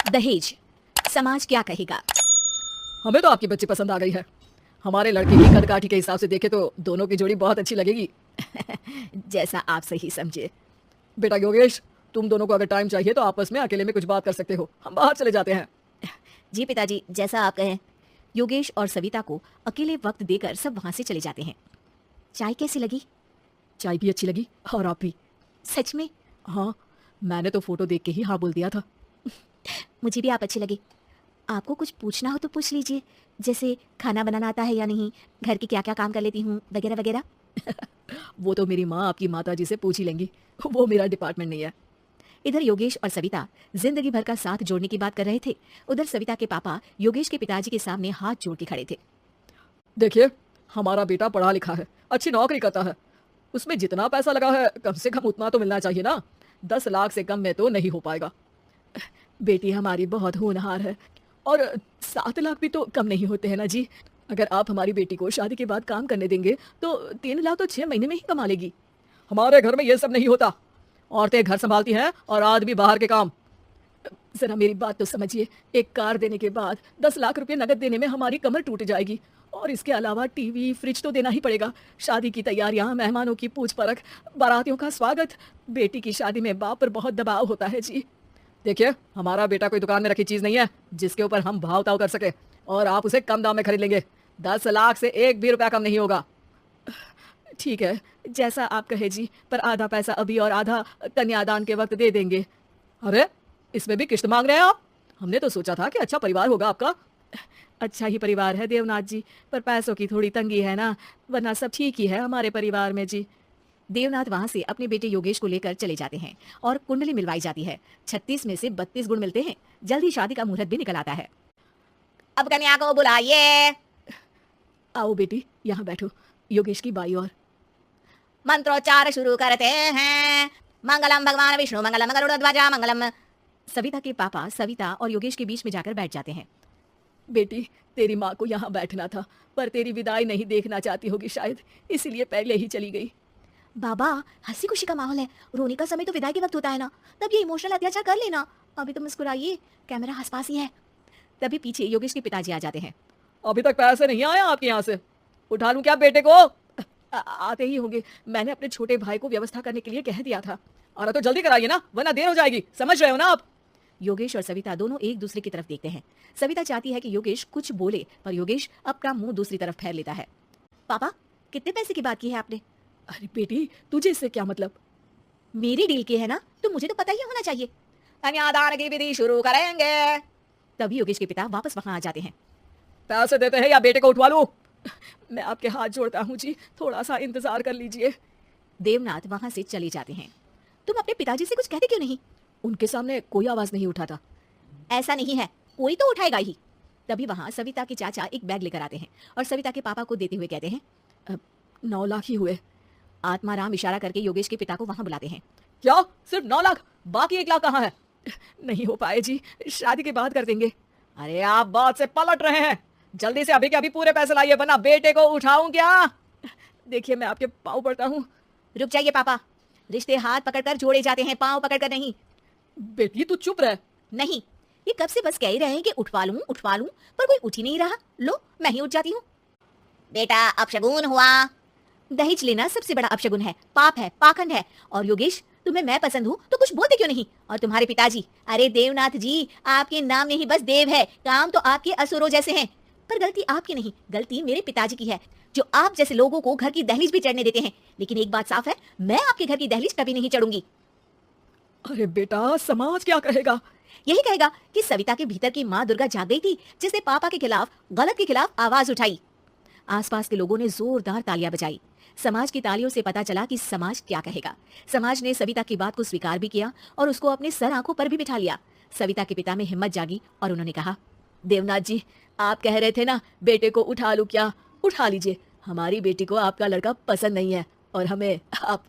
दहेज, समाज क्या कहेगा? हमें तो आपकी बच्ची पसंद आ गई है। हमारे लड़के की कद काठी के हिसाब से देखे तो दोनों की जोड़ी बहुत अच्छी लगेगी। जैसा आप सही समझे। बेटा योगेश, तुम दोनों को अगर टाइम चाहिए तो आपस में अकेले में कुछ बात कर सकते हो, हम बाहर चले जाते हैं। जी पिताजी, जैसा आप कहें। योगेश और सविता को अकेले वक्त देकर सब वहां से चले जाते हैं। चाय कैसी लगी? चाय भी अच्छी लगी और आप भी। सच में? हाँ, मैंने तो फोटो देख के ही हाँ बोल दिया था। मुझे भी आप अच्छी लगी। आपको कुछ पूछना हो तो पूछ लीजिए, जैसे खाना बनाना आता है या नहीं, घर के क्या क्या काम कर लेती हूँ, वगैरह वगैरह। वो तो मेरी माँ आपकी माता जी से पूछ ही लेंगी, वो मेरा डिपार्टमेंट नहीं है। इधर योगेश और सविता जिंदगी भर का साथ जोड़ने की बात कर रहे थे। उधर सविता के पापा योगेश के पिताजी के सामने हाथ जोड़ के खड़े थे। देखिए, हमारा बेटा पढ़ा लिखा है, अच्छी नौकरी करता है, उसमें जितना पैसा लगा है कम से कम उतना तो मिलना चाहिए ना। 10 लाख से कम में तो नहीं हो पाएगा। बेटी हमारी बहुत होनहार है और 7 लाख भी तो कम नहीं होते हैं ना जी। अगर आप हमारी बेटी को शादी के बाद काम करने देंगे तो 3 लाख तो 6 महीने में ही कमा लेगी। हमारे घर में ये सब नहीं होता, औरतें घर संभालती हैं और आदमी बाहर के काम। जरा मेरी बात तो समझिए, एक कार देने के बाद 10 लाख रुपए नगद देने में हमारी कमर टूट जाएगी और इसके अलावा टीवी फ्रिज तो देना ही पड़ेगा। शादी की तैयारियां, मेहमानों की पूछ परख, बारातियों का स्वागत। बेटी की शादी में बाप पर बहुत दबाव होता है जी। देखिए, हमारा बेटा कोई दुकान में रखी चीज नहीं है जिसके ऊपर हम भाव ताव कर सके, और आप उसे कम दाम में खरीद लेंगे। 10 लाख से 1 भी रुपया कम नहीं होगा। ठीक है, जैसा आप कहे जी, पर आधा पैसा अभी और आधा कन्यादान के वक्त दे देंगे। अरे, इसमें भी किश्त मांग रहे हैं आप? हमने तो सोचा था कि अच्छा परिवार होगा आपका। अच्छा ही परिवार है देवनाथ जी, पर पैसों की थोड़ी तंगी है ना, वरना सब ठीक ही है हमारे परिवार में जी। देवनाथ वहां से अपने बेटे योगेश को लेकर चले जाते हैं और कुंडली मिलवाई जाती है। 36 में से 32 गुण मिलते हैं। जल्दी शादी का मुहूर्त भी निकल आता है। अब कन्या को बुलाइए। आओ बेटी, यहाँ बैठो, योगेश की बाई और। मंत्रोच्चार शुरू करते हैं। मंगलम भगवान विष्णु मंगलम गरुड़ध्वजा मंगलम। सविता के पापा सविता और योगेश के बीच में जाकर बैठ जाते हैं। बेटी, तेरी माँ को यहाँ बैठना था, पर तेरी विदाई नहीं देखना चाहती होगी शायद, इसलिए पहले ही चली गई। बाबा, हंसी खुशी का माहौल है, रोने का समय तो विदाई के वक्त होता है ना, तब ये इमोशनल अत्याचार कर लेना। अभी तो मुस्कुराइए, कैमरा आसपास ही है। तभी पीछे योगेश के पिताजी आ जाते हैं। अभी तक पैसे नहीं आए आपके यहाँ से? उठा लूं क्या बेटे को? आते ही होंगे, मैंने अपने छोटे भाई को व्यवस्था करने के लिए कह दिया था। अरे तो जल्दी कराइए ना, वरना देर हो जाएगी, समझ रहे हो ना आप? योगेश और सविता दोनों एक दूसरे की तरफ देखते हैं। सविता चाहती है कि योगेश कुछ बोले, पर योगेश अपना मुंह दूसरी तरफ फेर लेता है। पापा, कितने पैसे की बात की है आपने? अरे बेटी, तुझे इससे क्या मतलब? मेरी डील की है ना, तो मुझे तो पता ही होना चाहिए। कन्यादान की विधि शुरू करेंगे। तभी योगेश के पिता वापस वहां आ जाते हैं। पैसे देते हैं या बेटे को उठवा लूं? मैं आपके हाथ जोड़ता हूँ जी, थोड़ा सा इंतजार कर लीजिए। देवनाथ वहां से चले जाते हैं। तुम अपने पिताजी से कुछ कहते क्यों नहीं? उनके सामने कोई आवाज नहीं उठाता। ऐसा नहीं है, कोई तो उठाएगा ही। तभी वहां सविता के चाचा एक बैग लेकर आते हैं और सविता के पापा को देते हुए कहते हैं, 9 लाख ही हुए। आत्माराम इशारा करके योगेश के पिता को वहां बुलाते हैं। क्या सिर्फ 9 लाख? बाकी 1 लाख कहाँ है? नहीं हो पाए जी, शादी के बाद कर देंगे। अरे आप बात से पलट रहे हैं, जल्दी से अभी के अभी पूरे पैसे लाइए, वरना बेटे को उठाऊं क्या? देखिए, मैं आपके पाँव पड़ता हूँ। रुक जाइए पापा, रिश्ते हाथ पकड़कर जोड़े जाते हैं, पाँव पकड़कर नहीं। बेटी तू चुप रह। नहीं, ये कब से बस कह ही रहे हैं कि उठवा लूं, पर कोई उठ ही नहीं रहा। लो, मैं ही उठ जाती हूँ। बेटा, अपशगुन हुआ। दहेज लेना सबसे बड़ा अपशगुन है, पाप है, पाखंड है। और योगेश, तुम्हें मैं पसंद हूँ तो कुछ बोलते क्यों नहीं? और तुम्हारे पिताजी, अरे देवनाथ जी, आपके नाम में ही बस देव है, काम तो आपके असुरों जैसे हैं। पर गलती आपकी नहीं, गलती मेरे पिताजी की है, जो आप जैसे लोगों को घर की दहलीज भी चढ़ने देते हैं। लेकिन एक बात साफ है, मैं आपके घर की दहलीज कभी नहीं चढ़ूंगी। अरे बेटा, समाज क्या कहेगा? यही कहेगा कि सविता के भीतर की माँ दुर्गा जाग गई थी, जिसने पापा के खिलाफ, गलत के खिलाफ आवाज उठाई। आसपास के लोगों ने जोरदार तालियां बजाई। समाज की तालियों से पता चला कि समाज क्या कहेगा। समाज ने सविता की बात को स्वीकार भी किया और उसको अपने सर आंखों पर भी बिठा लिया। सविता के पिता में हिम्मत जागी और उन्होंने कहा, देवनाथ जी, आप कह रहे थे ना बेटे को उठा लूं क्या? उठा लीजिए। हमारी बेटी को आपका लड़का पसंद नहीं है और हमें आप